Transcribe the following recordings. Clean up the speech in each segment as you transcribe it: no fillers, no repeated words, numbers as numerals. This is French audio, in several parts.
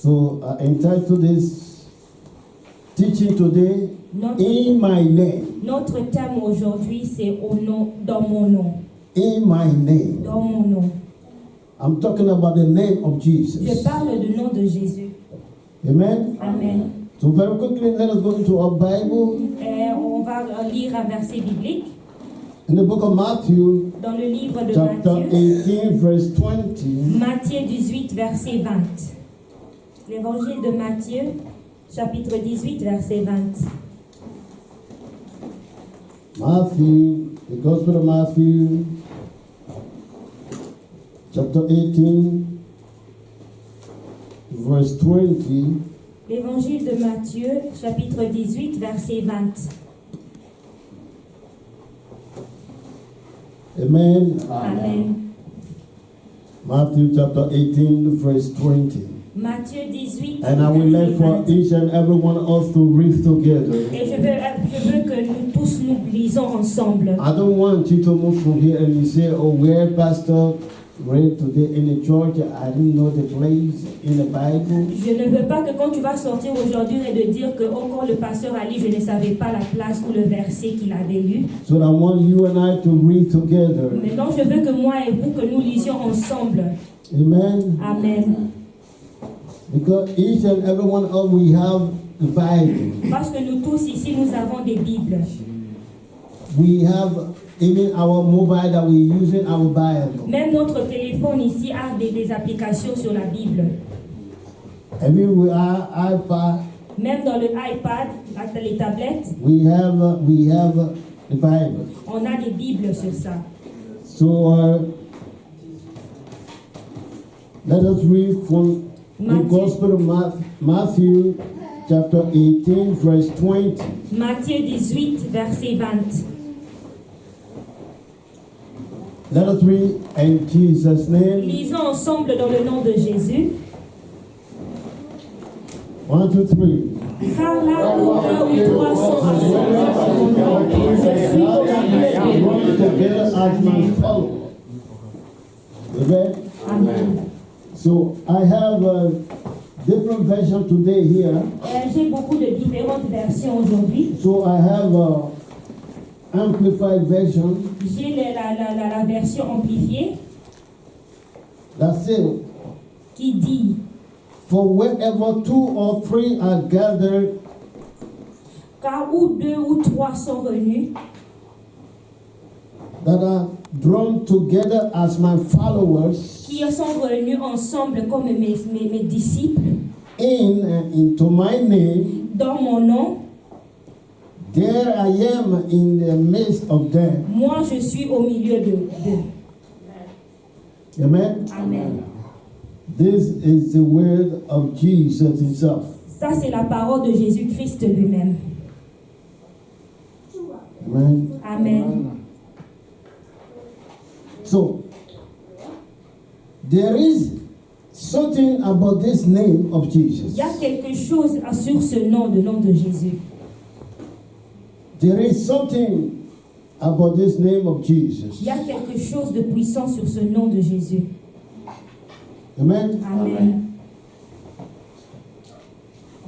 So I entitled this teaching today, In My Name. Notre thème aujourd'hui, c'est au nom, dans mon nom. In My Name. Dans mon nom. I'm talking about the name of Jesus. Je parle du nom de Jésus. Amen? Amen. So very quickly, let us go into our Bible. Et on va lire un verset biblique In the book of Matthew, dans le livre de chapter Matthieu. 18, verse 20. Matthieu 18, verset 20. L'évangile de Matthieu, chapitre 18, verset 20. Matthew, the Gospel of Matthew, chapter 18, verse 20. L'évangile de Matthieu, chapitre 18, verset 20. Amen. Amen. Matthew chapter 18, verse 20. Matthieu 18, And I will let verset for 20. each and every one of us to read together. Et je veux que nous tous nous lisons ensemble. I don't want you to move from here and you say, oh, where Pastor read today in the church, I didn't know the place in the Bible. Je ne veux pas que quand tu vas sortir aujourd'hui et de dire que quand le pasteur a lu, je ne savais pas la place ou le verset qu'il avait lu. So I want you and I to read together. Maintenant, je veux que moi et vous, que nous lisions ensemble. Amen. Amen. Because each and every one of us, we have the Bible. Parce que nous tous ici, nous avons des Bibles. We have even our mobile that we use in our Bible. Même notre téléphone ici a des applications sur la Bible. Even with our iPad, Même dans le iPad, les tablettes, we have the Bible. on a des Bibles sur ça. So let us read from the Gospel of Matthew, chapter 18, verse 20. Matthieu 18, verset 20. Let us read in Jesus' name. Lisons ensemble dans le nom de Jésus. 1, 2, 3. Car là où deux ou trois sont rassemblés, je suis au milieu Together as my follower. Amen. Amen. So I have a different version today here. J'ai beaucoup de différentes versions aujourd'hui. So I have a amplified version J'ai la version amplifiée that says, qui dit for wherever 2 or 3 are gathered, car où deux ou trois sont venus, that are drawn together as my followers, qui sont venus ensemble comme mes disciples, in and into my name, dans mon nom, there I am in the midst of them. moi je suis au milieu d'eux. Amen. Amen. This is the word of Jesus himself. Ça c'est la parole de Jésus-Christ lui-même. Amen. Amen. So, there is something about this name of Jesus. Il y a quelque chose sur ce nom, le nom de Jésus. There is something about this name of Jesus. Il y a quelque chose de puissant sur ce nom de Jésus. Amen. Amen.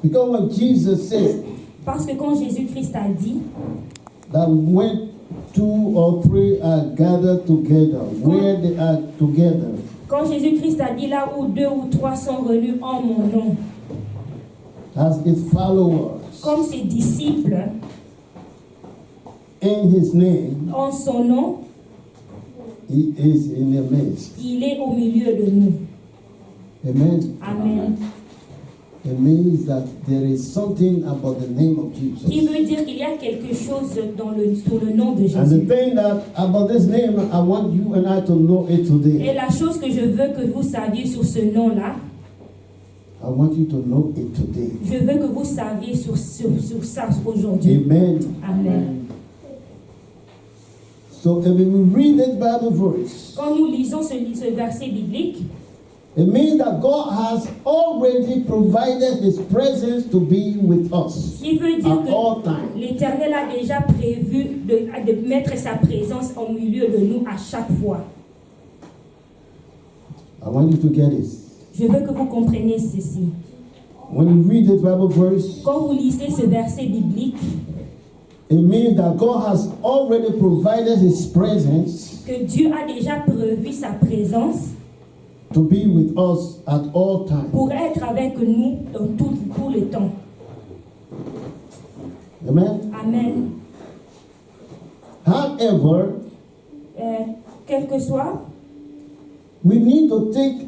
Because when Jesus said Parce que quand Jésus-Christ a dit that when 2 or 3 are gathered together, where they are together, Quand Jésus-Christ a dit là où deux ou trois sont venus en mon nom, as his followers, comme ses disciples, in his name, en son nom, he is in the midst. il est au milieu de nous. Amen. Amen. It means that there is something about the name of Jesus. Qui veut dire qu'il y a quelque chose sur le nom de And the Jésus. thing that about this name, I want you and I to know it Et today. la chose que je veux que vous saviez sur ce nom-là, I want you to know it today. je veux que vous saviez sur ça aujourd'hui. Amen. Amen. So if we read this Bible verse, Quand nous lisons ce verset biblique, it means that God has already provided his presence to be with us qui veut dire at all que times. l'Éternel a déjà prévu de mettre sa présence au milieu de nous à chaque fois. I want you to get this. Je veux que vous compreniez ceci. When you read this Bible verse, Quand vous lisez ce verset biblique, it means that God has already provided His presence que Dieu a déjà prévu sa présence to be with us at all times. pour être avec nous dans tout le temps. Amen. Amen. However, Quel que soit, we need to take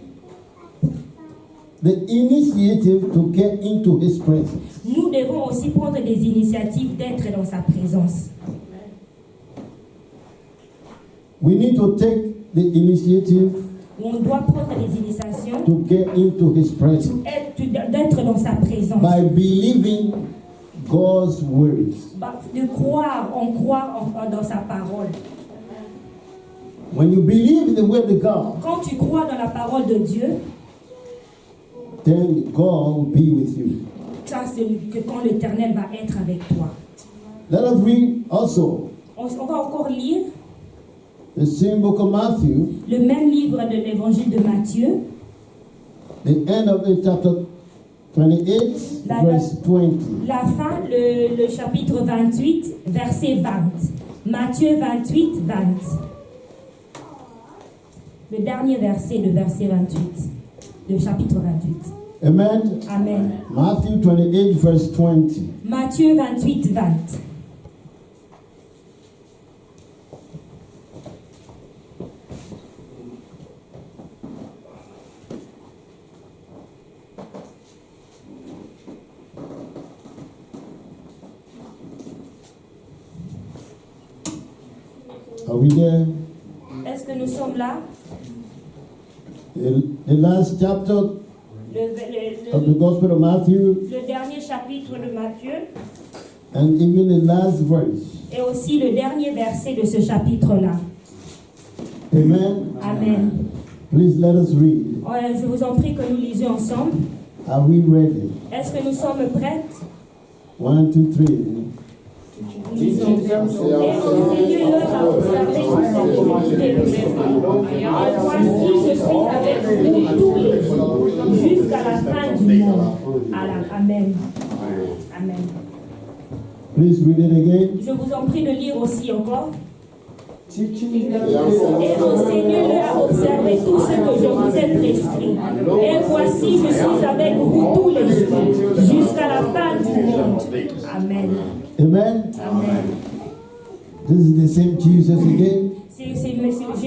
the initiative to get into His presence. nous devons aussi prendre des initiatives d'être dans sa présence. We need to take the initiative On doit prendre des initiations to get into His presence d'être dans sa présence. by believing God's words. De croire, dans sa parole. When you believe in the word of God, Quand tu crois dans la parole de Dieu, then God will be with you. ça c'est que quand l'Éternel va être avec toi. Let us read also On va encore lire the same book of Matthew, le même livre de l'évangile de Matthieu, the end of the chapter 28, verse 20. la fin, le chapitre 28, verset 20. Matthieu 28, 20. Le dernier verset, le verset 28, le chapitre 28. Amen. Amen. Matthew 28, verse 20. Matthieu 28, 20. Are we there? Est-ce que nous sommes là? The last chapter of the Gospel of Matthew, Le dernier chapitre de Matthieu and even the last verse. et aussi le dernier verset de ce chapitre-là. Amen. Amen. Please let us read. Je vous en prie que nous lisions ensemble. Are we ready? Est-ce que nous sommes prêtes? 1, 2, 3. Lisons. Et enseignez-leur à observer toutes ces choses que je vous ai dit. Et voici, je suis avec vous tous les jours, jusqu'à la fin du monde. Amen. Amen. Please read it again. Je vous en prie de lire aussi encore. Et enseignez-leur à observer tout ce que je vous ai prescrit. Et voici, je suis avec vous tous les jours, jusqu'à la fin du monde. Amen. Amen. Amen. This is the same Jesus again. C'est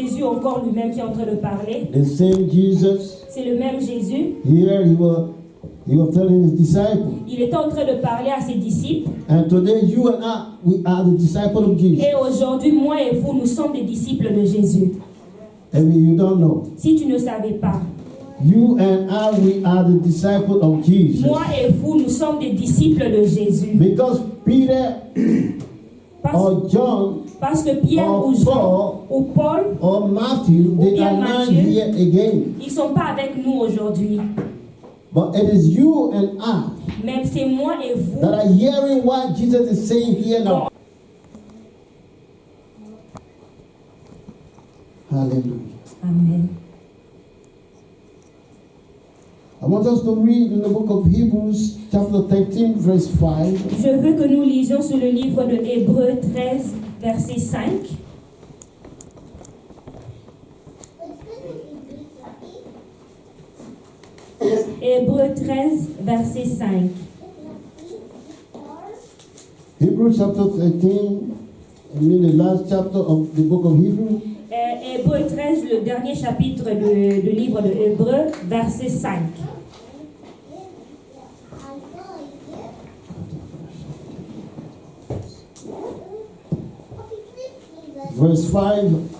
Jésus encore lui-même qui est en train de parler. The same Jesus. C'est le même Jésus. Here he was telling his disciples. Il est en train de parler à ses disciples. And today you and I, we are the disciples of Jesus. Et aujourd'hui, moi et vous, nous sommes des disciples de Jésus. And you don't know. Si tu ne savais pas, You and I, we are the disciples of Jesus. moi et vous, nous sommes des disciples de Jésus. Because Peter or John Parce que Pierre or ou Jean ou Paul, or Matthew, they bien are not Matthieu. here again. ils ne sont pas avec nous aujourd'hui. But it is you and I Même c'est moi et vous that are hearing what Jesus is saying here now. Hallelujah. Amen. I want us to read in the book of Hebrews, chapter 13, verse 5. Je veux que nous lisions sur le livre de Hébreux 13, verset 5. Hébreux 13, verset 5. Hebrews chapter 13, I mean the last chapter of the book of Hebrews. Hébreux 13, le dernier chapitre du livre de Hébreux, verset 5. Verse 5.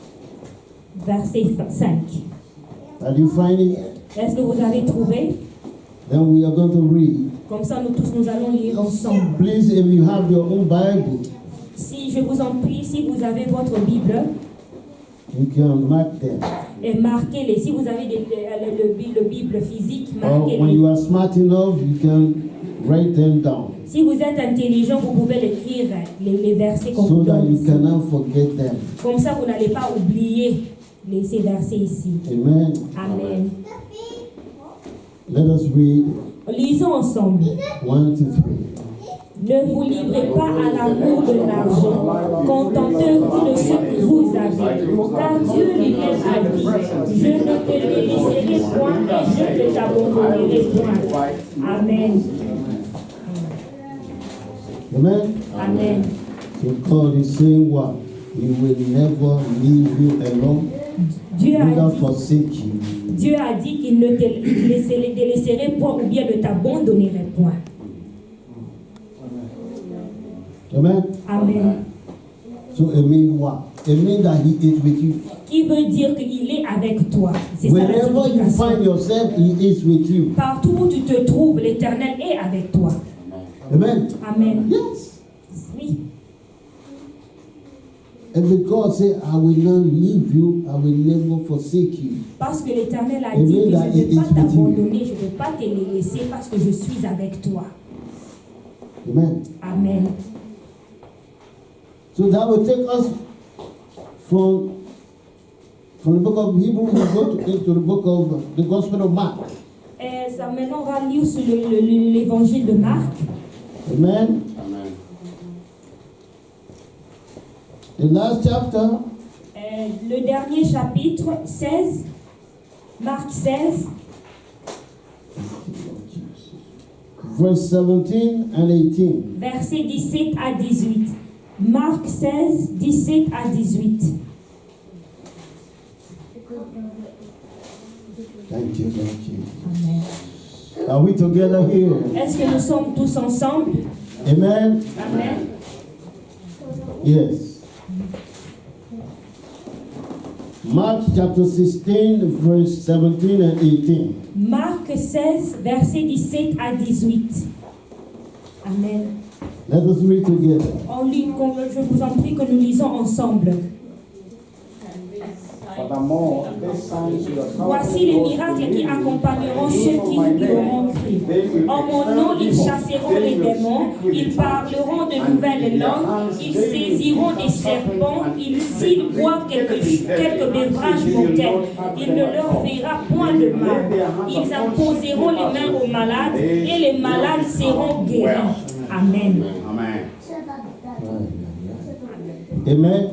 Verset 5. Are you finding? Est-ce que vous avez trouvé? Then we are going to read. Comme ça, nous tous, nous allons lire ensemble. Please, if you have your own Bible, Si je vous en prie, si vous avez votre Bible, you can mark them. et marquez-les. Si vous avez le Bible physique, Or when marquez-les. you are smart enough, you can write them down Si vous êtes intelligent, vous pouvez l'écrire, les versets qu'on so vous that donne you ici. cannot forget them. Comme ça, vous n'allez pas oublier ces versets ici. Amen. Amen. Let us read Lisons ensemble. 1 to 3. Ne vous livrez pas à l'amour de l'argent. Contentez-vous de ce que vous avez. Car Dieu lui-même a dit, je ne te délaisserai point et je ne t'abandonnerai point. Amen. Amen? Amen. So God is saying what? He will never leave you alone, Dieu neither a dit, forsake you. Dieu a dit qu'il ne te délaisserait point ou bien ne t'abandonnerait point. Amen? Amen. So it means what? It means that He is with you. Qui veut dire qu'il est avec toi. C'est ça la Wherever you signification. find yourself, He is with you. Partout où tu te trouves, l'Éternel est avec toi. Amen? Amen. Yes. Oui. And because say, I will not leave you, I will never forsake you. Parce que l'Éternel a Amen. dit que je That ne vais it pas is with t'abandonner, je ne vais pas te laisser parce que je suis avec toi. Amen. Amen. So that will take us from the book of Hebrews, we go into the book of the Gospel of Mark. Et ça, maintenant, on va lire sur l'évangile de Marc. Amen. Amen. The last chapter, Le dernier chapitre, 16. Marc 16, verse 17 and 18. versets 17 à 18. Marc 16, 17 à 18. Thank you, thank you. Amen. Are we together here? Est-ce que nous sommes tous ensemble? Amen. Amen. Yes. Mark chapter 16, verse 17 and 18. Marc 16, versets 17 à 18. Amen. Let us read together. On lit, je vous en prie que nous lisons ensemble. Voici les miracles qui accompagneront ceux qui auront cru. En mon nom, ils chasseront les démons, ils parleront de nouvelles langues, ils saisiront des serpents, s'ils boivent quelques bevrages mortels, il ne leur fera point de mal. Ils imposeront les mains aux malades et les malades seront guéris. Amen. Amen. Amen.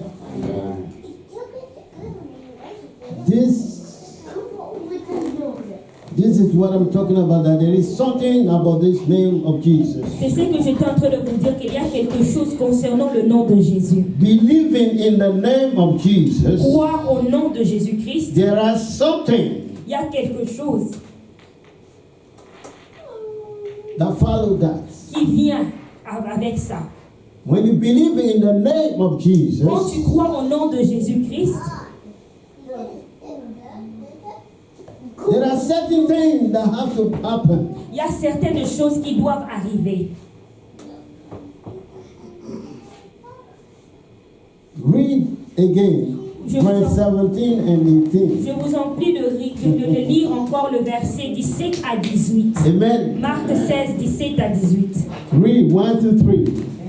This is what I'm talking about, that there is something about this name of Jesus. C'est ce que j'étais en train de vous dire, qu'il y a quelque chose concernant le nom de Jésus. Believing in the name of Jesus, Croire au nom de Jésus-Christ, there is something il y a quelque chose that follows that. qui vient avec ça. When you believe in the name of Jesus, Quand tu crois au nom de Jésus-Christ, there are certain things that have to happen. il y a certaines choses qui doivent arriver. Read again, verse 17 and 18. Je vous en prie de lire encore le verset 17 à 18. Amen. Marc 16, 17 à 18. Read 1 to 3.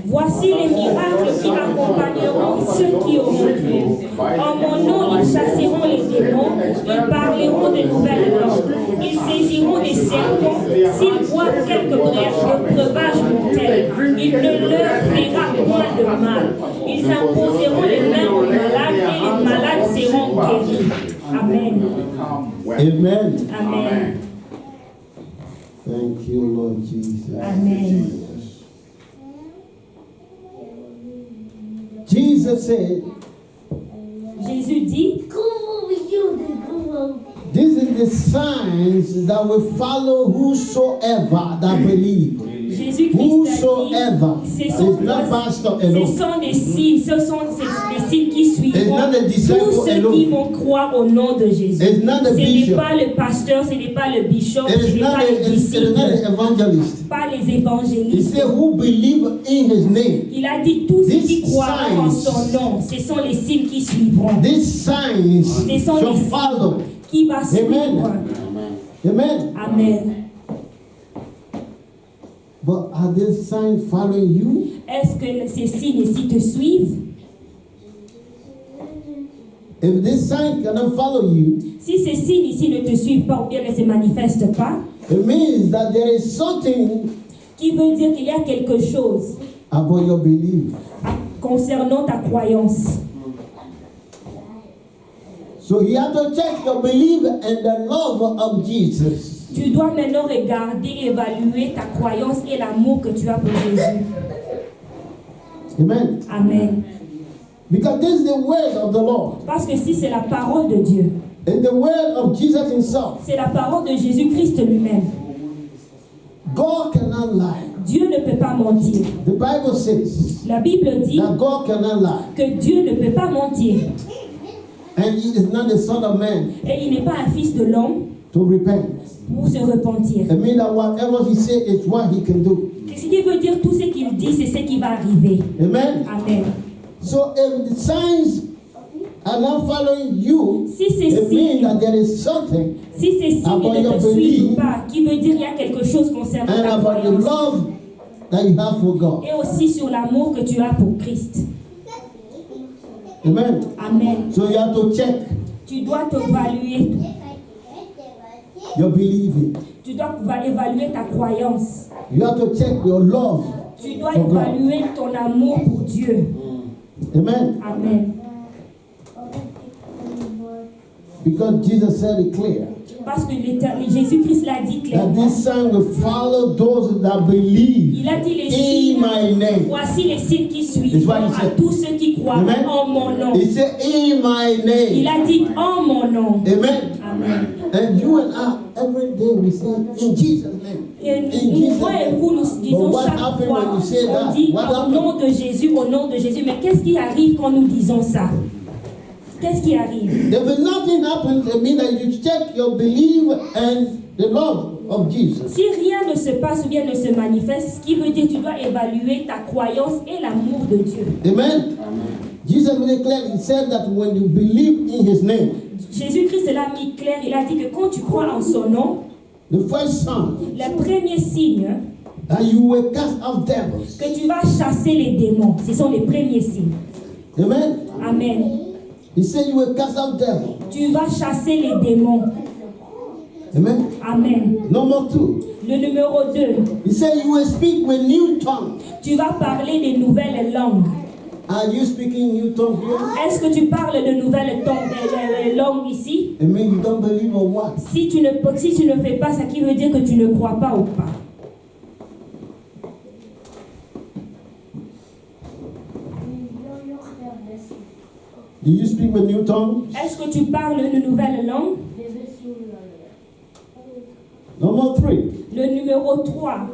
Voici les miracles qui accompagneront ceux qui auront cru. En mon nom, ils chasseront les démons, ils parleront de nouvelles langues, ils saisiront des serpents, s'ils boivent quelques breuvages mortels, il ne leur fera point de mal. Ils imposeront les mains aux malades et les malades seront guéris. Amen. Amen. Amen. Thank you, Lord Jesus. Amen. Jesus said, Jésus dit, this is the signs that will follow whosoever that believe. Jésus-Christ Whosoever. a dit, It's not pastor ce alone. sont des signes, ce sont des signes qui It's suivront not the disciple tous ceux alone. qui vont croire au nom de Jésus. It's not the Ce n'est bishop. pas le pasteur, ce n'est pas le bishop, It ce is n'est not pas les the disciples, evangelist. pas les He évangélistes. said, who believe in his name. Il a dit tous ceux These qui croiront en signs- son nom, ce sont les signes qui suivront, These signs Ce sont shall les follow. qui va suivre. Amen. Amen. But are these signs following you? Est-ce que ces signes-ci te suivent? If this sign cannot follow you, Si ces signes ici ne te suivent pas ou bien ne se manifestent pas, It means that there is something qui veut dire qu'il y a quelque chose about your belief. concernant ta croyance. So you have to check your belief and the love of Jesus. Tu dois maintenant regarder, évaluer ta croyance et l'amour que tu as pour Jésus. Amen. Amen. Because this is the word of the Lord. Parce que si c'est la parole de Dieu, And the word of Jesus himself. c'est la parole de Jésus-Christ lui-même. God cannot lie. Dieu ne peut pas mentir. The Bible says La Bible dit that God cannot lie. que Dieu ne peut pas mentir. And he is not the son of man Et il n'est pas un fils de l'homme to repent. pour se repentir. It means that whatever he said is what he can do. Ce qui veut dire tout ce qu'il dit, c'est ce qui va arriver. Amen. Amen. So if the signs are not following you, Si ces it means signes, that there is something si ces signes about ne your te suivent belief pas, qui veut dire qu'il y a quelque chose concernant and ta about the croyance. love that you have for God. Et aussi sur l'amour que tu as pour Christ. Amen. Amen. So you have to check Tu dois t'évaluer. your believing. Tu dois évaluer ta croyance. You have to check your love. Tu dois For God. évaluer ton amour pour Dieu. Amen. Amen. Because Jesus said it clear Parce que Jésus-Christ l'a dit that clairement. this sign will follow those that believe Il a dit les in signes. my name. Voici les signes qui It's suivent what he à said. tous ceux qui croient Amen. en mon nom. He said in my Il name. a dit en mon nom. Amen. Amen. And you and I, every day we say in Jesus' name. Et In Jesus' moi et name. vous, nous disons But what chaque happened fois, when you say on that? dit What au happened? nom de Jésus, au nom de Jésus. Mais qu'est-ce qui arrive quand nous disons ça? Qu'est-ce qui arrive? If nothing happens, it means that you check your belief and the love of Jesus. Si rien ne se passe ou bien ne se manifeste, ce qui veut dire que tu dois évaluer ta croyance et l'amour de Dieu. Amen. Jesus made it clear. He said that when you believe in his name, Jésus-Christ l'a mis clair. Il a dit que quand tu crois en son nom, the first sign le premier signe, that you will cast out devils. que tu vas chasser les démons. Ce sont les premiers signes. Amen. Amen. He said you will cast out devils. Tu vas chasser les démons. Amen. Amen. Number 2. Le numéro 2, He said you will speak with new tongues. tu vas parler des nouvelles langues. Are you speaking new tongues here? Est-ce que tu parles de nouvelles langues ici? It means you don't believe or what? Si tu ne fais pas ça, qui veut dire que tu ne crois pas ou pas? Do you speak with new tongues? Est-ce que tu parles de nouvelles langues? Number 3. Le numéro 3,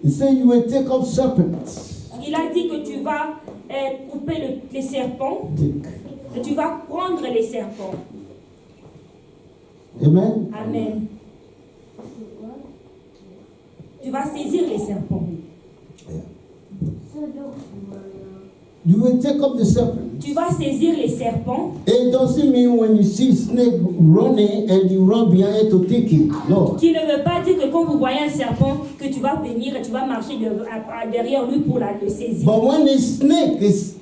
He said you will take up serpents. il a dit que tu vas couper les serpents, Take. que tu vas prendre les serpents. Amen. Amen. Tu vas saisir les serpents. You will take up the serpent. Tu vas saisir les serpents. It doesn't mean when you see snake running and you run behind it to take it. No. Qui ne veut pas dire que quand vous voyez un serpent, que tu vas venir et tu vas marcher derrière lui pour le saisir. But when the snake is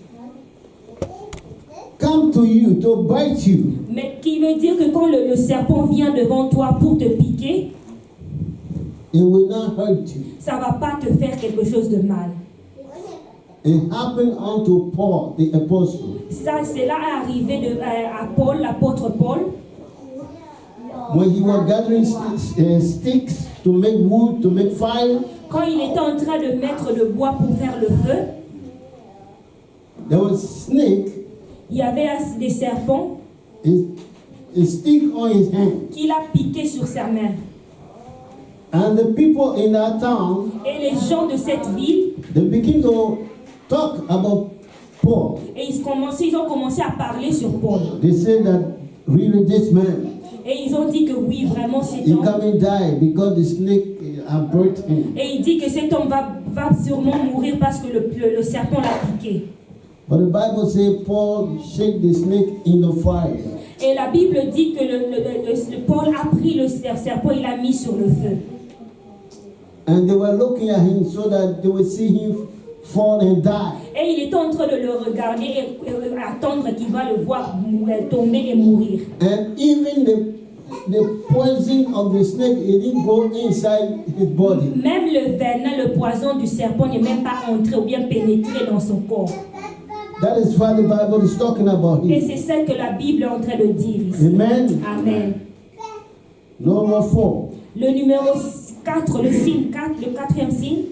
come to you to bite you, Mais qui veut dire que quand le serpent vient devant toi pour te piquer, it will not hurt you. ça ne va pas te faire quelque chose de mal. It happened unto Paul, the apostle. Ça, cela est arrivé à Paul, l'apôtre Paul, When he was gathering sticks to make wood, to make fire, quand il était en train de mettre le bois pour faire le feu. there was a snake, Il y avait des serpents a stick on his hand. qu'il a piqué sur sa main. And the people in that town, Et les gens de cette ville, they begin to talk about Paul. et ils ont commencé à parler sur Paul. They say that really this man, Et ils ont dit que oui, vraiment cet he homme. come and die because the snake have bite him. Et il dit que cet homme va sûrement mourir parce que le serpent l'a piqué. But the Bible says Paul shake the snake in the fire. Et la Bible dit que Paul a pris le serpent, il l'a mis sur le feu. And they were looking at him so that they would see him fall and die. Et il était en train de le regarder et attendre qu'il va le voir tomber et mourir. And even the poison of the snake, it didn't go inside his body. Même le venin, le poison du serpent n'est même pas entré ou bien pénétré dans son corps. That is what the Bible is talking about Et here. c'est ça que la Bible est en train de dire ici. Amen. Amen. Number 4. Le numéro 4, le signe 4, le quatrième signe,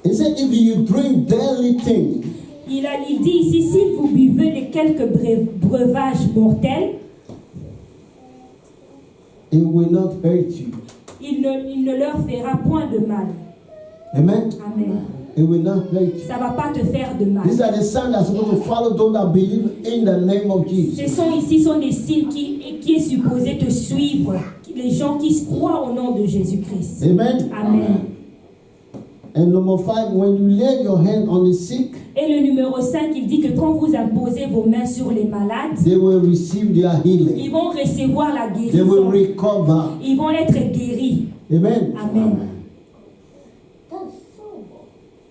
It said, if you drink deadly things, il dit ici, si vous buvez de quelques breuvages mortels, it will not hurt you. il ne leur fera point de mal. Amen. Amen. It will not hurt you. Ça ne va pas te faire de mal. These are the signs that are supposed to follow those that believe in the name of Jesus. Ce sont des signes qui est supposé te suivre, les gens qui croient au nom de Jésus-Christ. Amen. Amen. And number 5, when you lay your hand on the sick, Et le numéro 5, il dit que quand vous imposez vos mains sur les malades, they will receive their healing. ils vont recevoir la They will guérison. recover. Ils vont être guéris. Amen. Amen.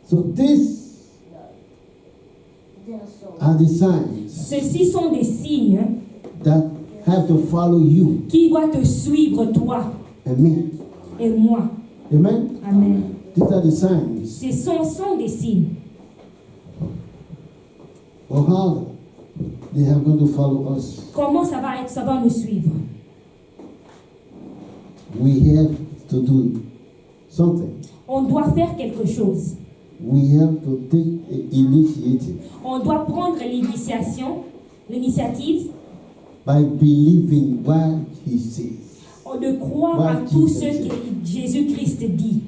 So these are the signs Ceux-ci sont des signes that have to follow you qui doivent te suivre, toi and me. et moi. Amen. Amen. These are the signs. Ce sont des signes. Or how they are going to follow us. Comment ça va nous suivre? We have to do something. On doit faire quelque chose. We have to take the initiative On doit prendre l'initiative by believing what he says. de croire à tout ce que Jésus-Christ dit.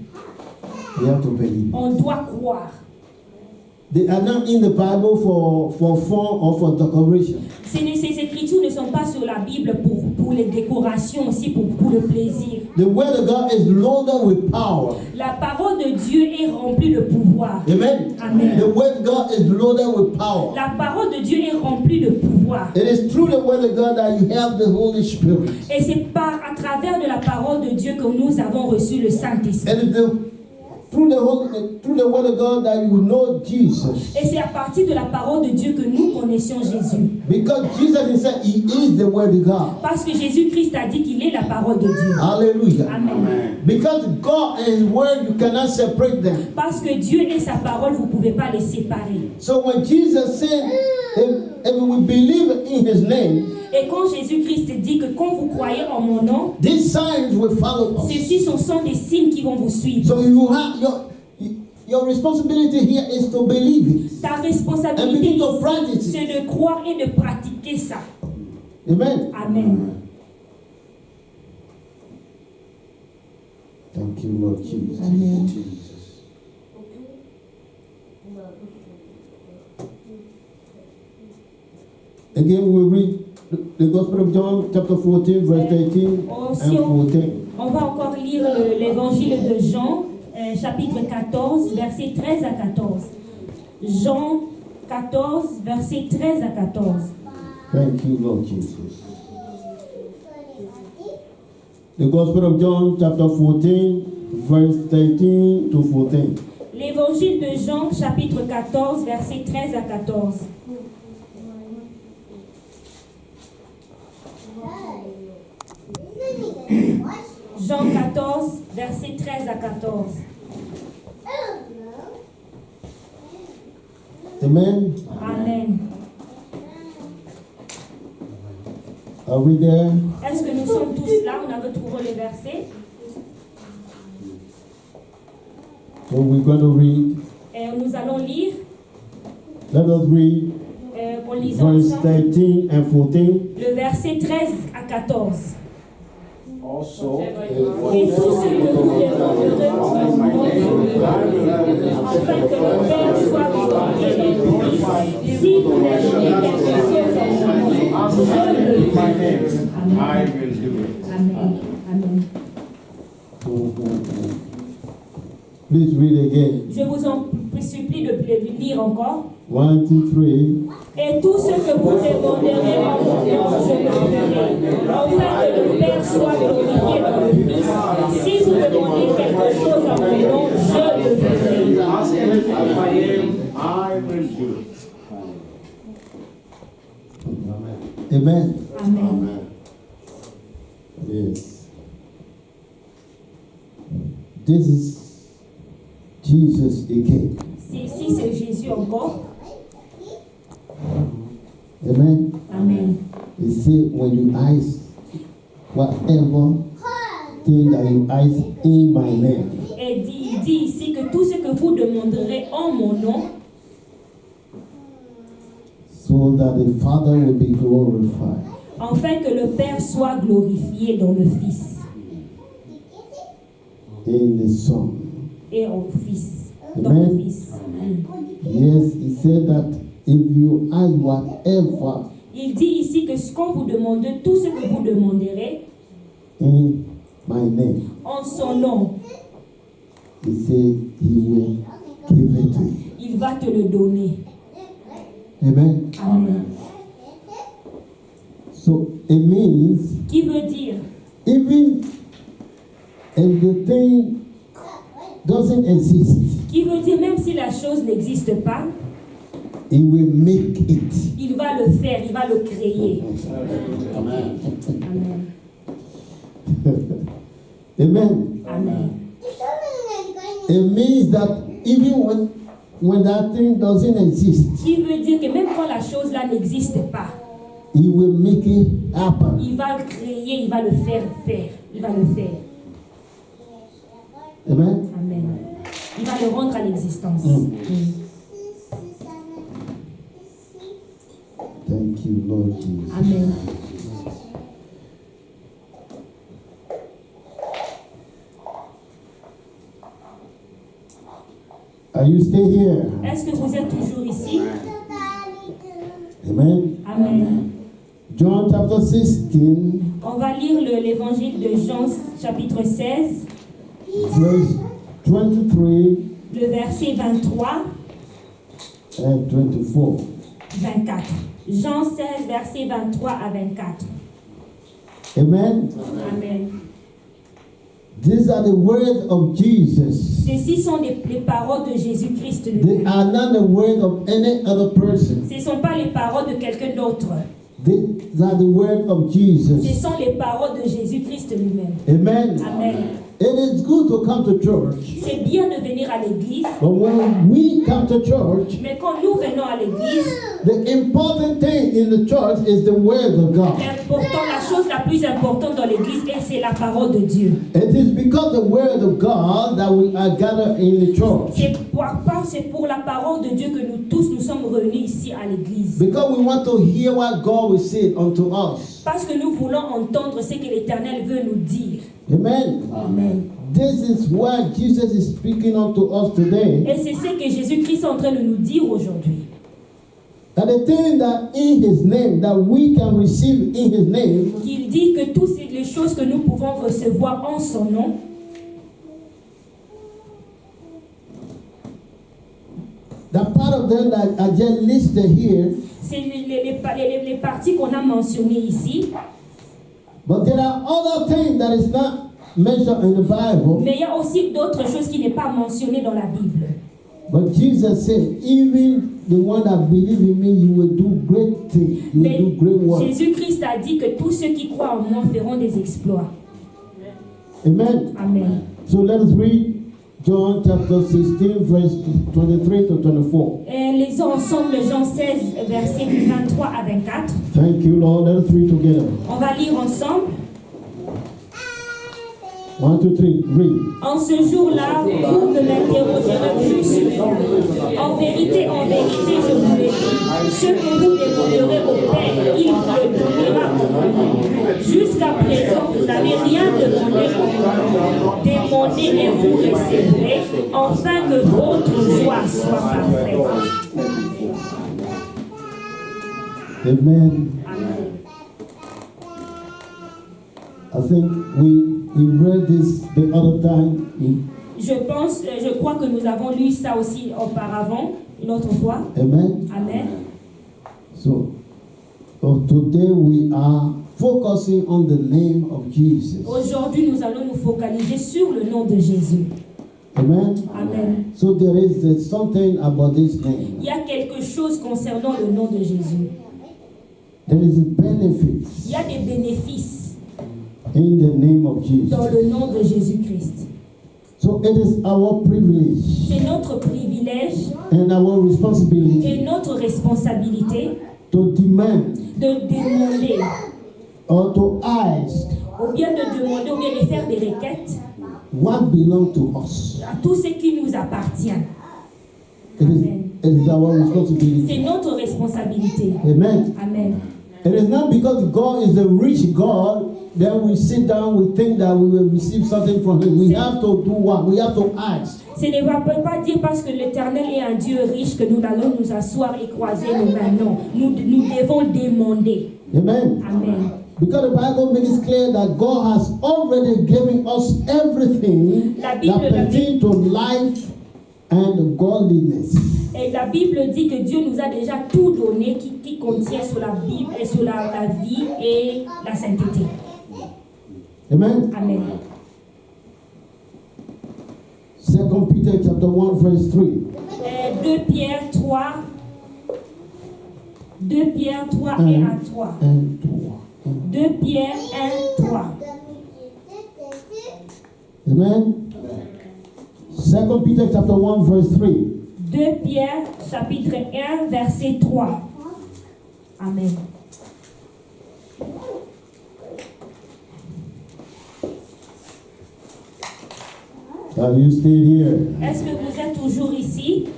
We have to believe. On doit croire. They are not in the Bible for fun or for decoration. Ces écritures ne sont pas sur la Bible pour les décorations, aussi pour le plaisir. The word of God is loaded with power. La parole de Dieu est remplie de pouvoir. Amen. Amen. The word of God is loaded with power. La parole de Dieu est remplie de pouvoir. It is through the word of God that you have the Holy Spirit. Et c'est à travers de la parole de Dieu que nous avons reçu le Saint-Esprit. And through the word of God that you know Jesus. Et c'est à partir de la parole de Dieu que nous connaissions Jésus. Because Jesus himself, he is the word of God. Parce que Jésus-Christ a dit qu'il est la parole de Dieu. Hallelujah. Amen. Because God and his word, you cannot separate them. Parce que Dieu et sa parole, vous ne pouvez pas les séparer. So when Jesus said, if we believe in his name, Et quand Jésus-Christ dit que quand vous croyez en mon nom, these signs will follow us. ceux-ci sont des signes qui vont vous suivre. So you have your responsibility here is to believe it. Ta And responsabilité, begin to practice it. c'est de croire et de pratiquer ça. Amen. Amen. Thank you, Lord Jesus. Amen. Again, we read the Gospel of John, chapter 14, verse 13 and 14. On va encore lire l'évangile de Jean, chapitre 14, versets 13 à 14. Jean 14, versets 13 à 14. Thank you, Lord Jesus. The Gospel of John, chapter 14, verse 13 to 14. L'évangile de Jean, chapitre 14, versets 13 à 14. Jean 14, versets 13 à 14. Amen. Amen. Are we there? Est-ce que nous sommes tous là? On avait trouvé le verset. So we're going to read. Et nous allons lire. Let us read En lisant verse ensemble 13 and 14. le verset 13 à 14. Also, Et tout ce que vous demanderez en mon nom, je le ferai, afin que le Père soit glorifié. Si vous demandez quelque chose en mon nom, je le ferai. I will do it. Amen. Amen. Please read again. Je vous en supplie de lire encore. 1, 2, 3. Et tout ce que vous demanderez en mon nom, je le ferai, afin que le Père soit glorifié dans le Fils. Si vous demandez quelque chose en mon nom, je le ferai. Ask anything in my name, I will do it. Amen. Amen. Yes. This is Jesus again. Ici, c'est Jésus encore. Amen. Amen. He said, when you ask whatever thing that you ask in my name, Et il dit ici que tout ce que vous demanderez en mon nom, so that the Father will be glorified. afin que le Père soit glorifié dans le Fils In the Son. et en Fils. Dans Amen. le Fils. Amen. Yes, he said that if you ask whatever Il dit ici que quand vous demandez tout ce que vous demanderez in my name, en son nom, he said he will give it to you. il va te le donner. Amen. Amen. So it means Qui veut dire, even if the thing doesn't exist, même si la chose n'existe pas, he will make it. il va le faire, il va le créer. Amen. Amen. Amen. Amen. It means that even when that thing doesn't exist, Qui veut dire que même quand la chose là n'existe pas, he will make it happen. il va le créer, il va le faire faire. Il va le faire. Amen. Amen. Il va le rendre à l'existence. Thank you, Lord Jesus. Amen. Are you still here? Est-ce que vous êtes toujours ici? Amen. Amen. John chapter 16, On va lire l'évangile de Jean, chapitre 16, verse 23 le verset 23, and 24. 24. Jean 16, verset 23 à 24. Amen. Amen. These are the words of Jesus. Ceci sont les paroles de Jésus-Christ They lui-même. are not the words of any other person. Ce ne sont pas les paroles de quelqu'un d'autre. These are the words of Ce Jesus. sont les paroles de Jésus-Christ lui-même. Amen. Amen. It is good to come to church, C'est bien de venir à l'église, but when we come to church, mais quand nous venons à l'église, the important thing in the church is the word of God. la chose la plus importante dans l'église, c'est la parole de Dieu. It is because the word of God that we are gathered in the church. C'est pour la parole de Dieu que nous tous nous sommes réunis ici à l'église. Because we want to hear what God will say unto us. Parce que nous voulons entendre ce que l'Éternel veut nous dire. Amen. Amen. This is what Jesus is speaking unto us today. Et c'est ce que Jésus-Christ est en train de nous dire aujourd'hui. That the thing that in His name, that we can receive in His name, Il dit que toutes les choses que nous pouvons recevoir en son nom, that part of them that are just listed here, c'est les parties qu'on a mentionnées ici. but there are other things that is not mentioned in the Bible. Mais il y a aussi d'autres choses qui n'est pas mentionnées dans la Bible. But Jesus said, even the one that believe in me, you will do great things. You will do great Mais work. Jésus-Christ a dit que tous ceux qui croient en moi feront des exploits. Amen. Amen. So let us read John chapter 16, verse 23 to 24. Et lisons ensemble Jean 16, versets 23 à 24. Thank you, Lord. Let us read together. On va lire ensemble. 1, 2, 3, read. En ce jour-là, vous ne m'interrogerez plus sur rien. En vérité, je vous le dis, ce que vous demanderez au Père, il vous le donnera en mon nom. Jusqu'à présent, vous n'avez rien demandé au nom. Demandez et vous recevrez, afin que votre joie soit parfaite. Amen. Amen. I think we read this the other time. Je crois que nous avons lu ça aussi auparavant, une autre fois. Amen. Amen. So today we are focusing on the name of Jesus. Aujourd'hui, nous allons nous focaliser sur le nom de Jésus. Amen. Amen. So there is something about this name. Il y a quelque chose concernant le nom de Jésus. There is a benefit Il y a des bénéfices in the name of Jesus. dans le nom de Jésus-Christ. So it is our privilege C'est notre privilège and our responsibility et notre responsabilité to demand de demander, or to ask ou bien de demander, ou bien de faire des requêtes what belongs to us. à tout ce qui nous appartient. It Amen. is our responsibility. C'est notre responsabilité. Amen. Amen. It is not because God is a rich God that we sit down, we think that we will receive something from Him. We have to do what? We have to ask. Ce ne veut pas dire parce que l'Éternel est un Dieu riche que nous allons nous asseoir et croiser nos mains. Non, nous devons demander. Amen. Amen. Because the Bible makes it clear that God has already given us everything La that Bible pertains to life and godliness. Et la Bible dit que Dieu nous a déjà tout donné qui contient sur la Bible et sur la vie et la sainteté. Amen. Amen. 2 Peter chapter 1 verse 3. 2 Pierre 3. 2 Pierre 3 et 1 3. 2 Pierre 1 3. Amen. 2 Peter chapter 1 verse 3. 2 Pierre chapitre 1 verset 3. Amen. Have you stayed here? Est-ce que vous êtes toujours ici?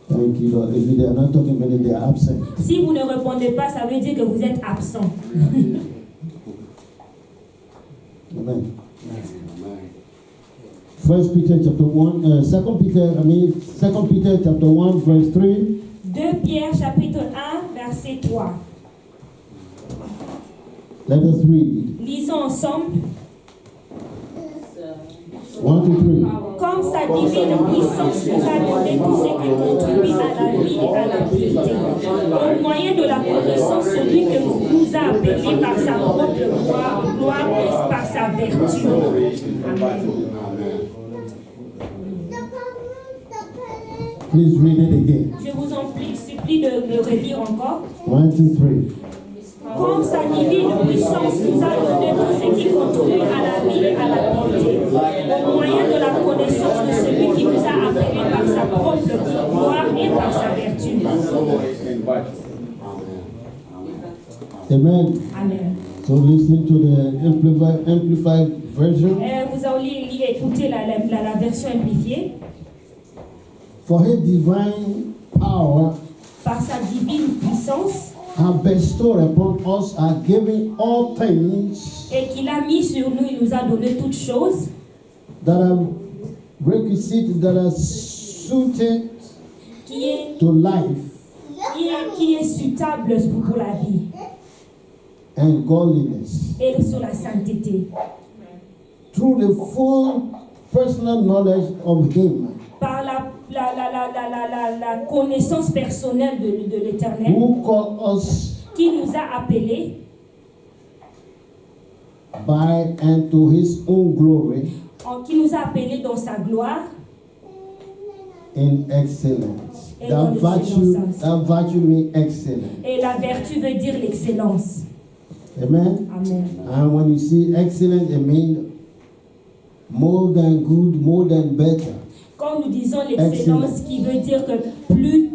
Thank you, Lord. If they are not talking, maybe they are absent. Si vous ne répondez pas, ça veut dire que vous êtes absent. Amen. 1 Peter chapter 1, 2 Peter chapter 1 verse 3. 2 Pierre chapitre 1 verset 3. Let us read. Lisons ensemble. 1 to 3. Comme sa divine puissance nous a donné tout ce qui contribue à la vie et à la piété, au moyen de la connaissance, celui que nous a appelés par sa propre gloire et par sa vertu. Amen. Please read it again. Je vous en supplie de relire encore. 1, 2, 3. Comme sa divine puissance nous a donné tout ce qui contribue à la vie et à la piété, au moyen de la connaissance de celui qui nous a appelés par sa propre gloire et par sa vertu. Amen. Amen. So listen to the amplified version. Vous allez écouter la version amplifiée. For His divine power Par sa divine puissance, have bestowed upon us, are giving all things et qu'il a mis sur nous, il nous a donné toutes choses that are requisite, that are suited qui est to life suitable pour la vie and godliness et sur la sainteté. through the full personal knowledge of Him Par la connaissance personnelle de l'Éternel who called us qui nous a appelés by and to His own glory qui nous a appelés dans sa gloire in excellence. Et dans l'excellence. That virtue means excellence. et la vertu veut dire l'excellence. Amen. Amen. And when you see excellence, it means more than good, more than better. Quand nous disons l'excellence, qui veut dire que plus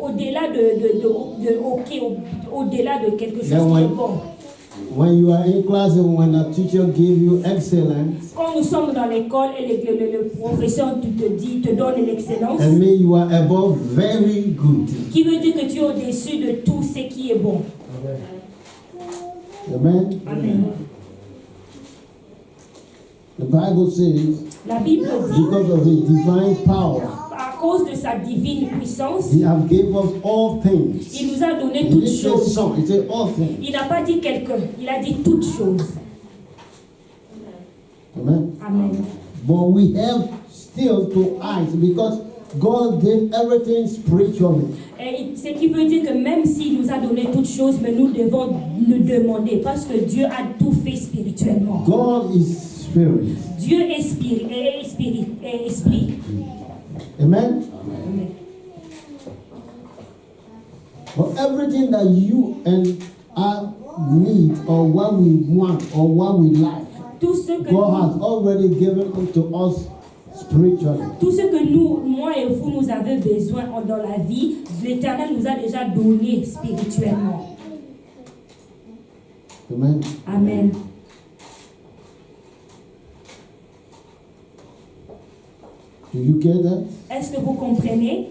au-delà au-delà de quelque chose qui est bon. When you are in class and when a teacher gives you excellence, Quand nous sommes dans l'école et le professeur te donne l'excellence, it means you are above very good. qui veut dire que tu es au-dessus de tout ce qui est bon. Amen. Amen. The Bible says, La Bible dit, because of His divine power, à cause de sa divine puissance, He has given us all things. il nous a donné He toutes didn't say choses. some, He said all things. Il n'a pas dit quelqu'un, il a dit toutes choses. Amen. Amen. But we have still to ask because God gave everything spiritually. Et ce qui veut dire que même s'il nous a donné toutes choses, mais nous devons nous demander parce que Dieu a tout fait spirituellement. God is spirit. Dieu est esprit. Amen. Amen. But everything that you and I need or what we want or what we like, Tout ce que God has already given unto us spiritually. Tout ce que nous, moi et vous, nous avons besoin dans la vie, l'Éternel nous a déjà donné spirituellement. Amen. Amen. Do you get that? Est-ce que vous comprenez?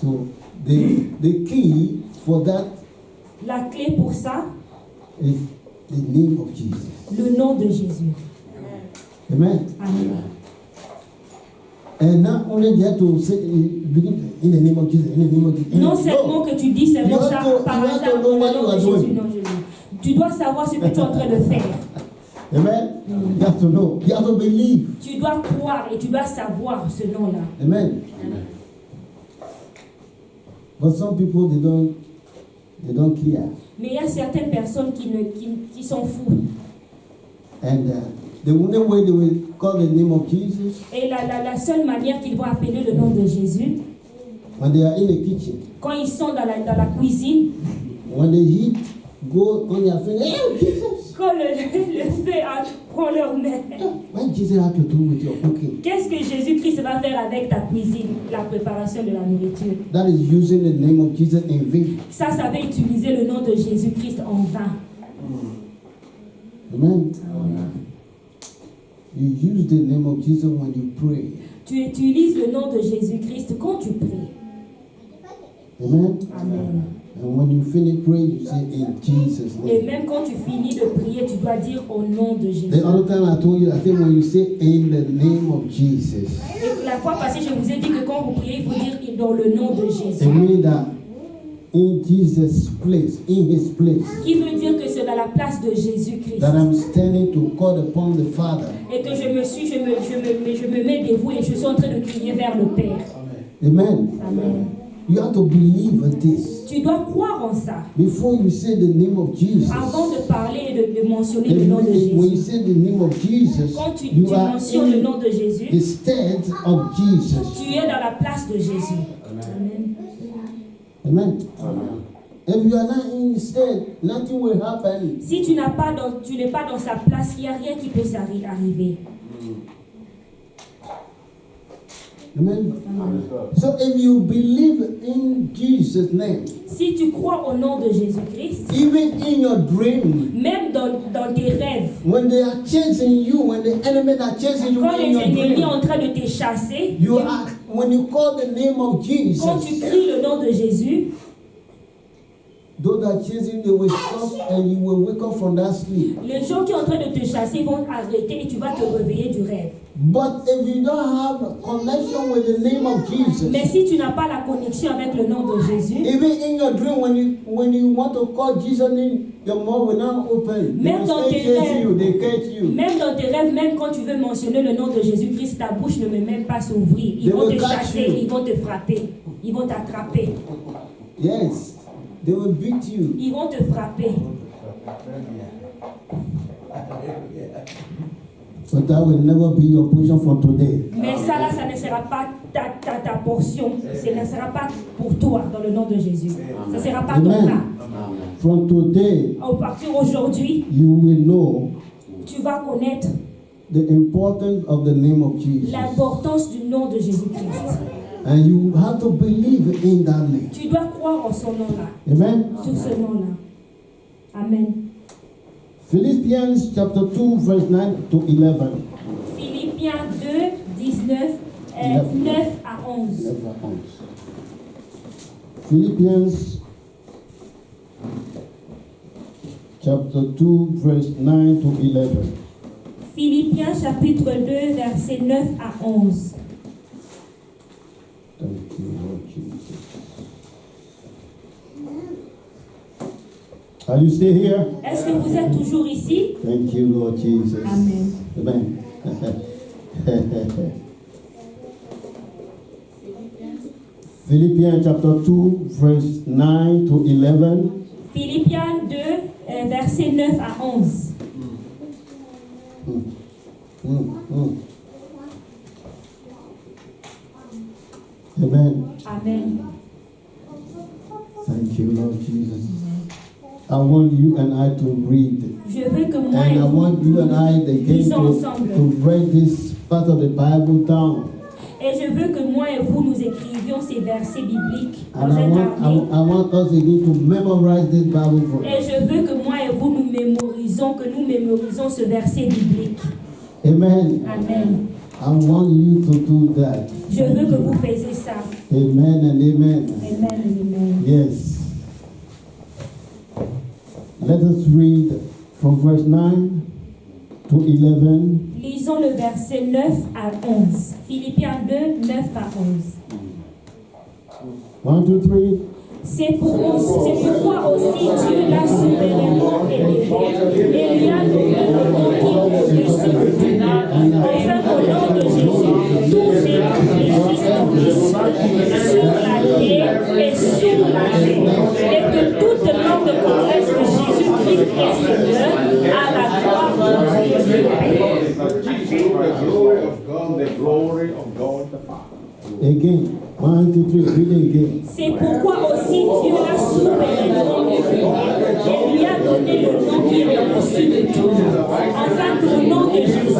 So the key for that La clé pour ça, is the name of Jesus. le nom de Jésus. Amen. Amen. And not only that to say begin in the name of Jesus, in the name of Jesus. Non seulement que tu dis seulement You have ça to- par you have hasard to know au what nom you de are Jésus, doing. non Jésus. Tu dois savoir ce que tu es en train de faire. Amen. You have to know. You have to believe. Tu dois croire et tu dois savoir ce nom-là. Amen. But some people they don't care. Mais il y a certaines personnes qui s'en foutent. And the only way they will call the name of Jesus Et la seule manière qu'ils vont appeler le nom de Jésus, when they are in the kitchen, quand ils sont dans la cuisine, when the heat go on their finger. Hey, Jesus! quand le feu prend leur main. What Jesus have to do with your cooking? Qu'est-ce que Jésus-Christ va faire avec ta cuisine, la préparation de la nourriture? That is using the name of Jesus in vain. Ça veut utiliser le nom de Jésus-Christ en vain. Amen. You use the name of Jesus when you pray. Tu utilises le nom de Jésus-Christ quand tu pries. Amen. Amen. And when you finish praying, you say in Jesus' Et name. même quand tu finis de prier, tu dois dire au nom de Jésus. The other time I told you, I think when you say in the name of Jesus, Et la fois passée, je vous ai dit que quand vous priez, il faut dire dans le nom de Jésus. it means that in Jesus' place, in His place, Qui veut dire que c'est dans la place de Jésus-Christ. that I'm standing to call upon the Father. Et que je me mets debout et je suis en train de crier vers le Père. Amen. Amen. You have to believe in this. Tu dois croire en ça. Before you say the name of Jesus, Avant de parler et de mentionner le nom de when you Jésus. say the name of Jesus, Quand tu you are mentionnes le nom in de Jésus, the stead of Jesus. tu es dans la place de Jésus. Amen. Amen. If you are not in the stead, nothing will happen. Si tu n'es pas dans sa place, il n'y a rien qui peut arriver. Amen. So if you believe in Jesus' name, Si tu crois au nom de Jésus-Christ, even in your dream, même dans tes rêves, when they are chasing you, when the enemy are chasing you quand in les your ennemis sont dream, en train de te chasser, you are, when you call the name of quand tu Jesus, cries le nom de Jésus, those that are chasing, they will stop and you will wake up from that sleep. les gens qui sont en train de te chasser vont arrêter et tu vas te réveiller du rêve. But if you don't have a connection with the name of Jesus, Mais si tu n'as pas la connexion avec le nom de Jésus, even in your dream, when you want to call Jesus' name, your mouth will not open. They Même will dans still tes chase rêves. you, they catch you. même dans tes rêves, même quand tu veux mentionner le nom de Jésus-Christ, ta bouche ne peut même pas s'ouvrir. Ils They vont will te catch chasser, you. ils vont te frapper, ils vont t'attraper, Yes, they will beat you. ils vont te frapper. But that will never be your portion from today. Mais ça là, ça ne sera pas ta portion, ce ne sera pas pour toi dans le nom de Jésus. Ça ne sera pas ton Amen. cas. From today, À partir d'aujourd'hui, you will know tu vas connaître the importance of the name of Jesus. l'importance du nom de Jésus-Christ. And you have to believe in that name. Tu dois croire en son nom-là, Amen. sur ce nom-là. Amen. Philippians chapter 2, verse 9 to 11. Philippiens 2, 19, 9 à 11. Philippians chapter 2, verse 9 to 11. Philippiens chapitre 2, versets 9 à 11. Thank you, Lord Jesus. Are you still here? Est-ce que vous êtes toujours ici? Thank you, Lord Jesus. Amen. Amen. Philippians chapter 2, verse 9 to 11. Philippiens 2, versets 9 à 11. Amen. Amen. Thank you, Lord Jesus. I want you and I to read. Je veux que moi And et I vous want want you and I, the game, Lisons ensemble. to write this part of the Bible down. Et je veux que moi et vous, nous écrivions ces versets bibliques dans And I un want, carnet. I want us again to memorize this Bible for Et us. je veux que moi et vous, nous mémorisons ce verset biblique. Amen. Amen. I want you to do that. Je veux que vous fassiez ça. Amen and amen. Amen and amen. Yes. Let us read from verse 9 to 11. Lisons le verset 9 à 11. Philippiens 2, 9 à 11. 1, 2, 3. C'est pourquoi aussi Dieu l'a souverainement élevé et lui a donné le nom qui est au-dessus de tout nom, afin qu'au nom de Jésus, tout géant fléchisse dans les cieux, sur la terre et sous la terre, et que toute langue confesse que Jésus-Christ est Seigneur, à la gloire de Dieu The glory of God the Father. Again. 1, 2, 3. Read it again. C'est pourquoi aussi Dieu l'a souverainement élevé et lui a donné le nom qui est au-dessus de tout nom, afin qu'au nom de Jésus,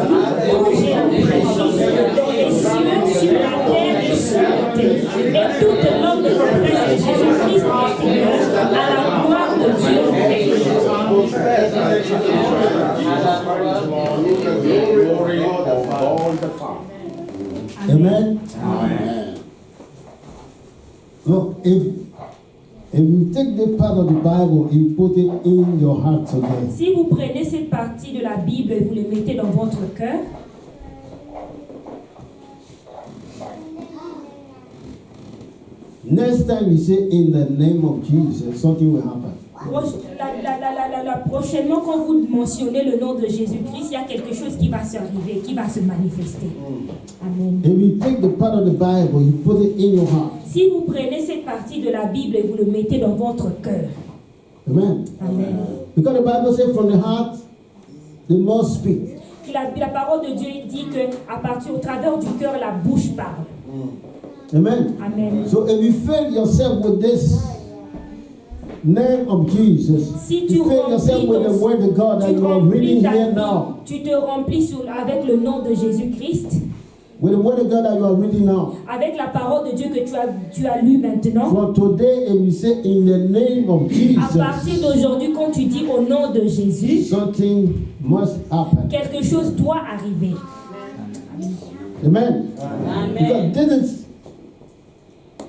tout géant fléchisse dans les cieux, sur la terre et sous la terre, et toute langue confesse que Jésus-Christ est Seigneur, à la gloire de Dieu. The glory of God the Father. Amen. Amen. Look, if you take the part of the Bible and put it in your heart today, Si vous prenez cette partie de la Bible et vous les mettez dans votre cœur, next time you say in the name of Jesus, something will happen. Prochainement, quand vous mentionnez le nom de Jésus-Christ, il y a quelque chose qui va s'arriver, qui va se manifester. Amen. If you take the part of the Bible, you put it in your heart. Si vous prenez cette partie de la Bible et vous le mettez dans votre cœur, Amen. Amen. Because the Bible says from the heart, the mouth speak. La parole de Dieu dit que à partir au travers du cœur, la bouche parle. Amen. Amen. So if you fill yourself with this name of Jesus, Si tu you fill yourself with the word of God that you are reading here now. tu te remplis avec le nom de Jésus-Christ, With the word of God that you are reading now. avec la parole de Dieu que tu as lu maintenant. From today, if you say in the name of À partir Jesus, d'aujourd'hui, quand tu dis au nom de Jésus, something must happen. quelque chose doit arriver. Amen. Because this is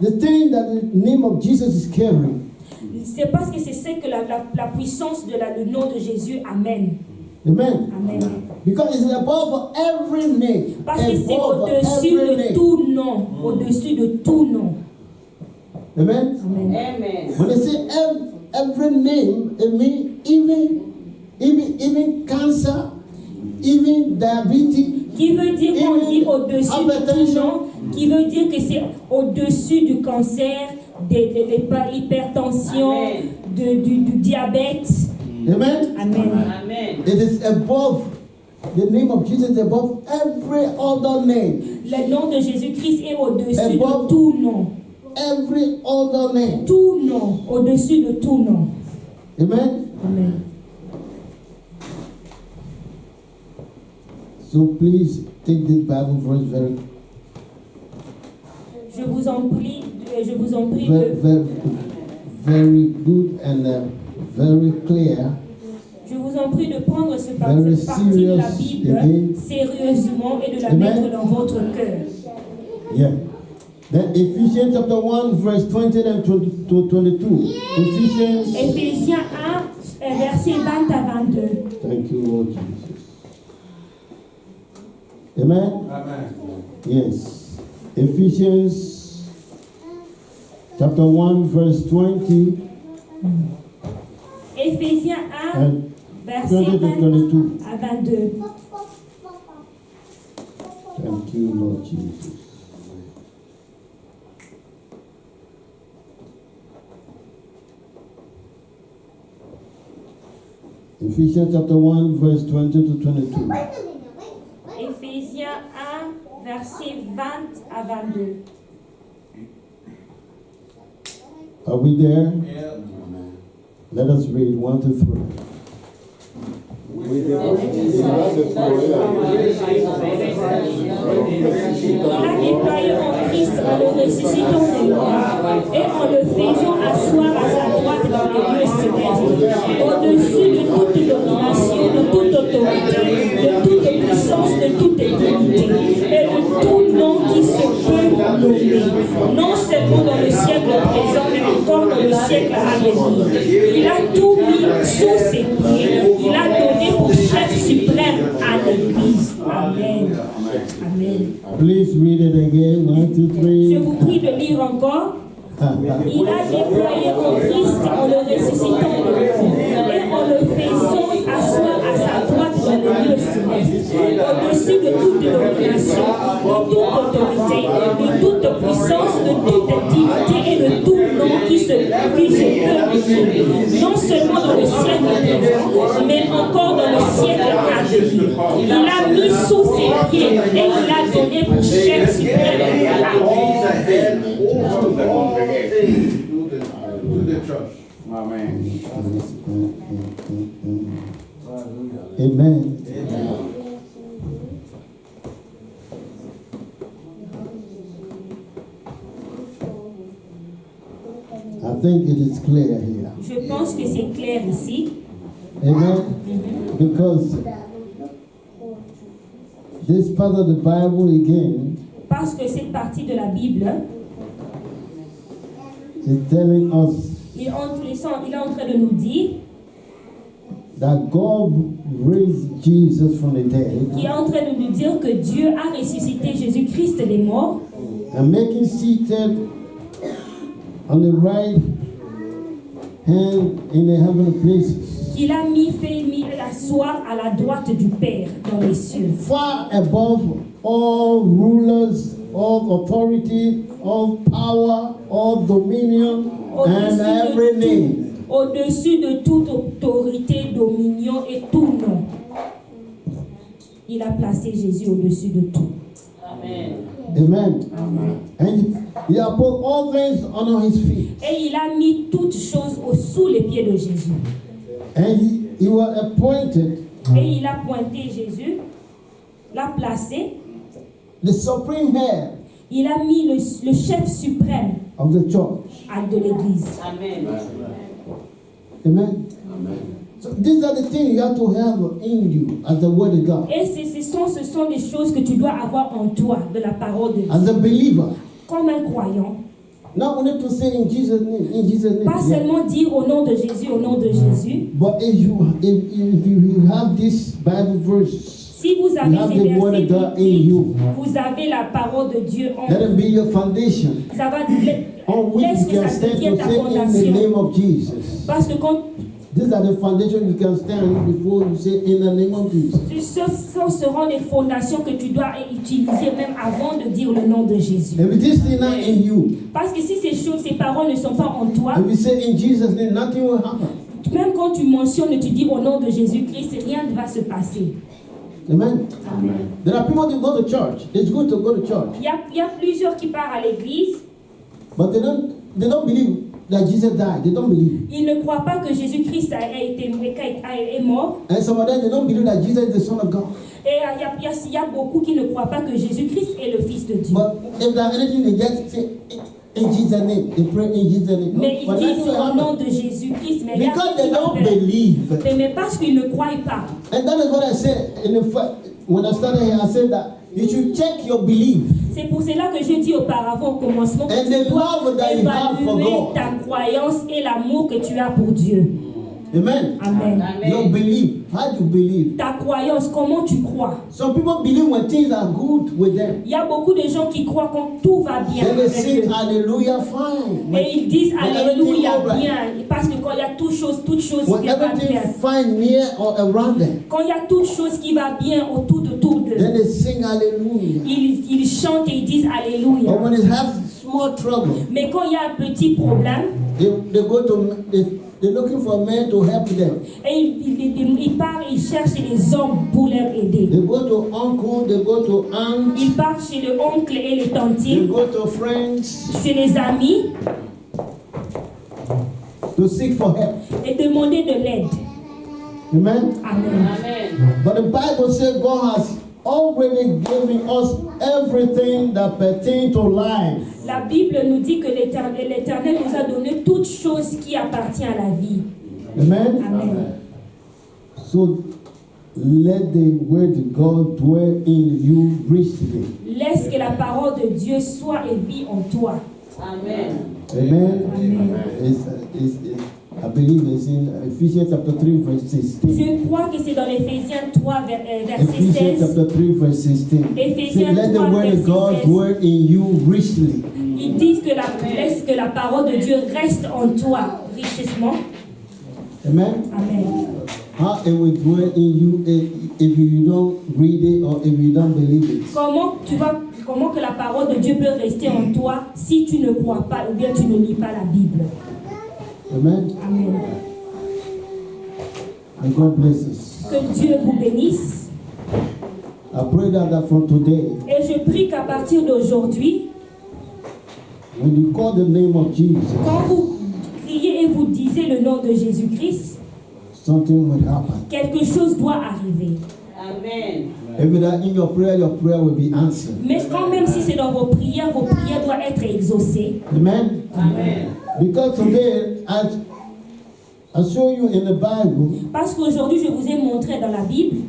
the thing that the name of Jesus is carrying. C'est parce que c'est ce que la puissance de le nom de Jésus amène. Amen. Amen. Because it's above every name. Parce que c'est Above au-dessus every de name. tout nom. Au-dessus de tout nom. Amen. Amen. When they say every name, it means even cancer, even diabetes. Qui veut dire qu'on dit au-dessus de tout nom, qui veut dire que c'est au-dessus du cancer, de l'hypertension, du diabète. Amen. Amen. It is above, the name of Jesus is above every other name. Le nom de Jésus-Christ est au-dessus Above de tout nom. every other name. Tout nom, au-dessus de tout nom. Amen. Amen. So please take this Bible verse very, Je vous en prie very, very, very good and very clear. Je vous en prie de prendre cette Very partie de la serious Bible again. sérieusement et de la Amen. mettre dans votre cœur. Yeah. Then Ephesians chapter 1 verse 20 and 20 to 22. Ephesians. Éphésiens 1, verset 20 à 22. Thank you, Lord Jesus. Amen? Amen. Yes. Ephesians chapter 1 verse 20 Éphésiens 1, and verset 20 to 20 22. à 22. Thank you, Lord Jesus. Ephesians chapter 1 verse 20 to 22. Éphésiens 1, verset 20 à 22. Are we there? Yeah. Let us read 1 to 3. Il a déployé en Christ en le ressuscitant des morts et en le faisant asseoir à sa droite dans les lieux célestes, au-dessus de toute domination, de toute autorité, de toute puissance, de toute autorité, et de tout nom qui se peut nommer, non seulement dans le siècle présent, mais encore dans le siècle à venir. Il a tout mis sous ses pieds, il a donné pour chef suprême à l'Église. Amen. Amen. Please read it again. 1, 2, Je 3. vous prie de lire encore. Il a déployé en Christ en le ressuscitant de mort et en le faisant asseoir à sa droite dans les lieux célestes, au-dessus de toute domination, de toute autorité, de toute puissance, de toute dignité et de tout nom qui se peut nommer, non seulement dans le siècle présent, mais encore dans le siècle à venir. Il a mis sous ses pieds et il a donné pour chef suprême à l'Église. To the church. Amen. Amen. I think it is clear here. Je pense que c'est clair ici. Amen. Because this part of the Bible again Parce que cette partie de la Bible, is telling us il est en train de nous dire that God raised Jesus from the dead qu'il est en train de nous dire que Dieu a ressuscité Jésus-Christ des morts and making seated on the right hand in the heavenly places, qu'il a mis asseoir à la droite du Père dans les cieux, far above all rulers, all authority, all power, all dominion, and every name. au-dessus de toute autorité, dominion et tout nom. Il a placé Jésus au-dessus de tout. Amen. And he has put all things under his feet. Et il a mis toutes choses sous les pieds de Jésus. And he was appointed Et il a pointé Jésus, l'a placé, the supreme head il a mis le chef suprême of the church. de l'Église. Amen. So these are the things you have to have in you as the word of God. Et ce sont les choses que tu dois avoir en toi de la parole de Dieu. As a believer. Comme un croyant. Not only to say in Jesus' name, in Jesus' name. Pas seulement dire au nom de Jésus, au nom de Jésus. But if you have this Bible verse, si vous avez you have ces the word of God in versets, you. vous avez la parole de Dieu en Let it be your foundation. Ça va On which laisse you que can ça stand devienne to ta say in the fondation. name of Jesus. Parce que quand These are the foundation you can stand before you say in the name of Jesus. ce seront les fondations que tu dois utiliser même avant de dire le nom de Jésus. If this thing not in you, Parce que si ces paroles ne sont pas en toi, if you say in Jesus' name, nothing will happen. même quand tu mentionnes, tu dis au nom de Jésus-Christ, rien ne va se passer. Amen. There are people that go to church. It's good to go to church, Il y a plusieurs qui partent à l'église, but they don't believe that Jesus died. They don't believe. ils ne croient pas que Jésus-Christ est mort. And some of them, they don't believe that Jesus is the Son of God. Et il y a beaucoup qui ne croient pas que Jésus-Christ est le Fils de Dieu. But if there's anything, they just say in Jesus' name. They pray in Jesus' name. No, Mais ils but disent nothing will au nom happen. de Jésus-Christ, mais Because they don't rien ne believe. mais parce qu'ils ne croient pas. And that is what I said when I started here. I said that you should check your belief. C'est pour cela que j'ai dit auparavant au commencement que And tu the dois love that you have for évaluer God. ta croyance et l'amour que tu as pour Dieu. Amen. Amen. Your belief. How do you believe? Ta croyance, comment tu crois? Some people believe when things are good with them. Il y a beaucoup de gens qui croient quand tout va bien Then they avec sing eux. hallelujah fine. Et ils disent when Alléluia everything all bien. right. Parce que quand il y a toute chose When qui va everything bien. fine near or around them, Quand il y a toute chose qui va bien autour d'eux. then they sing hallelujah. Ils chantent et ils disent Alléluia. But when they have small trouble, Mais quand il y a un petit problème, they're looking for men to help them. et ils partent, ils cherchent les hommes pour leur aider. They go to uncle, they go to aunt, Ils partent chez le oncle et les they tantiers, go to friends chez les amis to seek for help. et demander de l'aide. Amen. Amen. But the Bible says God has already given us everything that pertains to life. La Bible nous dit que l'Éternel nous a donné toutes choses qui appartiennent à la vie. Amen. Amen. So let the word of God dwell in you richly. Laisse que la parole de Dieu soit et vit en toi. Amen. Amen. Amen. I believe it's in Ephesians chapter 3 verse 16. Je crois que c'est dans Éphésiens 3, verset Ephesians 16. chapter 3 verse 16. Éphésiens Say, let the 3, word of verset God 16. dwell in you richly. Ils disent que laisse que la parole de Dieu reste en toi richement. Amen. Amen. How it will dwell in you if you don't read it or if you don't believe it. Comment que la parole de Dieu peut rester en toi si tu ne crois pas ou bien tu ne lis pas la Bible? Amen. Amen. And God bless us. Que Dieu vous bénisse. I pray that from today, Et je prie qu'à partir d'aujourd'hui, when you call the name of Jesus, quand vous criez et vous disiez le nom de Jésus-Christ, something will happen. quelque chose doit arriver. Amen. If that in your prayer will be answered. Mais quand même si c'est dans vos prières doivent être exaucées. Amen. Amen. Because today, I show you in the Bible Parce qu'aujourd'hui, je vous ai montré dans la Bible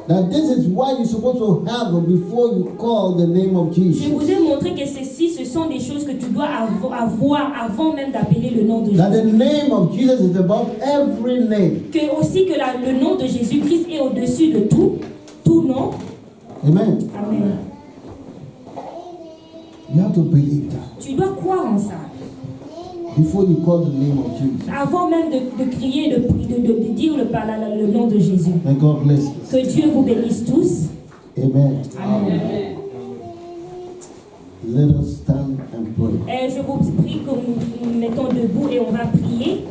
that this is what you're supposed to have before you call the name of je Jesus. vous ai montré que ce sont des choses que tu dois avoir avant même d'appeler le nom de That the Jésus. name of Jesus is above every name. Que aussi que le nom de Jésus-Christ est au-dessus de tout nom. Amen. Amen. You have to believe that Tu dois croire en ça. before you call the name of Jesus. Avant même de crier, de dire le nom de Jésus. And God bless you. Que Dieu vous bénisse tous. Amen. Amen. Let us stand and pray. Et je vous prie que nous nous mettons debout et on va prier.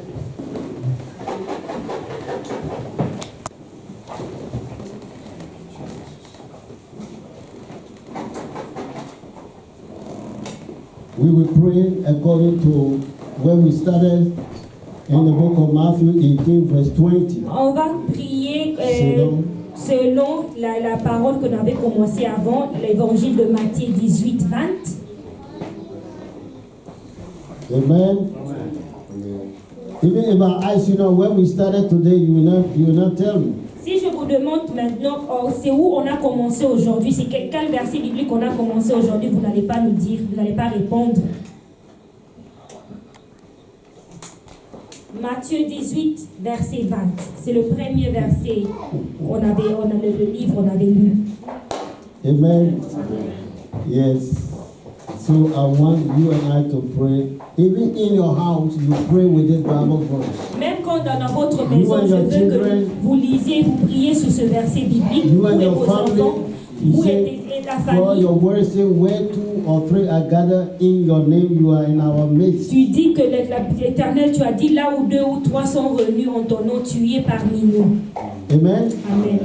We will pray according to when we started in the book of Matthew 18 verse 20. On va prier selon la parole qu'on avait commencé avant, l'évangile de Matthieu 18, 20. Amen. Even if I ask you now when we started today, you will not tell me. Si je vous demande maintenant, c'est où on a commencé aujourd'hui, c'est quel verset biblique on a commencé aujourd'hui, vous n'allez pas nous dire, vous n'allez pas répondre. Matthieu 18, verset 20. C'est le premier verset le livre, on avait lu. Amen. Yes. So I want you and I to pray. Even in your house, you pray with this Bible verse. Même quand dans votre maison, je veux que vous lisiez, vous priez sur ce verset biblique, You vous and et your vos family, enfants, you vous say, et ta God, famille. your word says, where 2 or 3 are gathered in your name, you are in our midst. Tu dis que l'Éternel, tu as dit là où 2 ou 3 sont venus en ton nom, tu es parmi nous. Amen. Amen.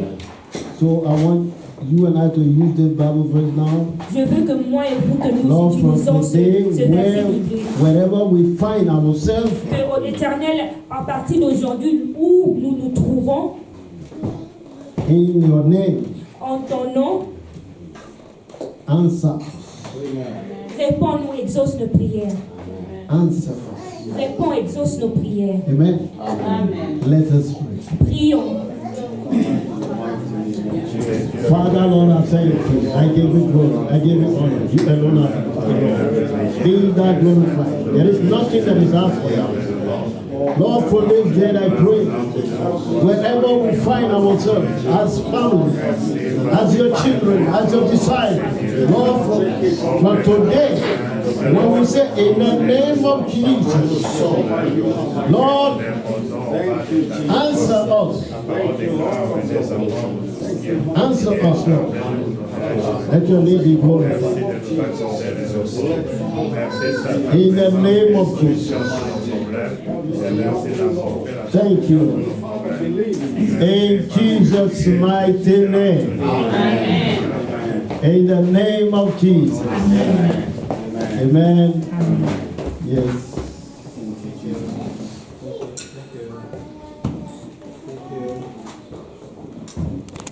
So I want you and I to use this Bible verse now. Je veux que moi et vous, que nous Lord, from utilisons ce today, verset biblique. wherever we find ourselves, Que l'Éternel, à partir d'aujourd'hui, où nous nous trouvons, in your name, en ton nom, answer. réponds-nous, exauce nos prières. Answer. Réponds, exauce nos prières. Amen. Amen. Let us pray. Prions. Father, Lord, I thank you. I give you glory. I give you honor. You alone are God. Be thou glorified. There is nothing that is hard for you. Lord, for this day I pray, wherever we find ourselves, as family, as your children, as your disciples, Lord, from today, when we say in the name of Jesus, Lord, answer us. Answer us, Lord. Let your name be glorified. In the name of Jesus. Thank you. In Jesus' mighty name. In the name of Jesus. Amen. Yes. Lord.